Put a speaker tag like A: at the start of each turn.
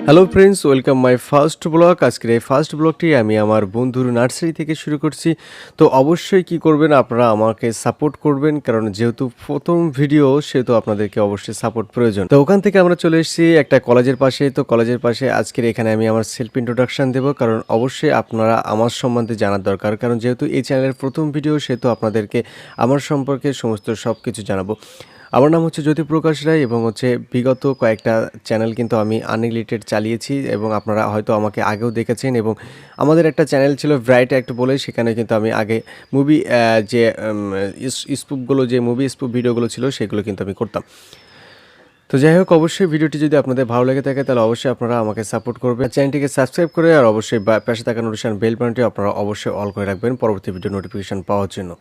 A: Hello friends, welcome my first blog. আজকের এই first ব্লগটি আমি আমার বন্ধুর নার্সারি থেকে শুরু করছি। তো অবশ্যই কি করবেন, আপনারা আমাকে সাপোর্ট করবেন, কারণ যেহেতু প্রথম ভিডিও সেহেতু আপনাদেরকে অবশ্যই সাপোর্ট প্রয়োজন। তো ওখান থেকে আমরা চলে এসেছি একটা কলেজের পাশে। তো কলেজের পাশে আজকের এখানে আমি আমার সেলফ ইন্ট্রোডাকশন দেবো, কারণ অবশ্যই আপনারা আমার সম্বন্ধে জানার দরকার, কারণ যেহেতু এই চ্যানেলের প্রথম ভিডিও সেহেতু আপনাদেরকে আমার সম্পর্কে সমস্ত সব কিছু জানাবো। আমার নাম হচ্ছে জ্যোতিপ্রকাশ রায় এবং বিগত কয়েকটা চ্যানেল কিন্তু আমি আনলিমিটেড চালিয়েছি এবং আপনারা হয়তো আমাকে আগেও দেখেছেন। এবং আমাদের একটা চ্যানেল ছিল ব্রাইট অ্যাক্ট বলে, সেখানে কিন্তু আমি আগে মুভি যে স্পুপগুলো, যে মুভি স্পুপ ভিডিওগুলো ছিল সেগুলো কিন্তু আমি করতাম। তো যাই হোক, অবশ্যই ভিডিওটি যদি আপনাদের ভালো লেগে থাকে তাহলে অবশ্যই আপনারা আমাকে সাপোর্ট করবেন, চ্যানেলটিকে সাবস্ক্রাইব করে আর অবশ্যই পাশে থাকা নোটিফিকেশন বেল বাটনটি আপনারা অবশ্যই অল করে রাখবেন পরবর্তী ভিডিও নোটিফিকেশন পাওয়ার জন্য।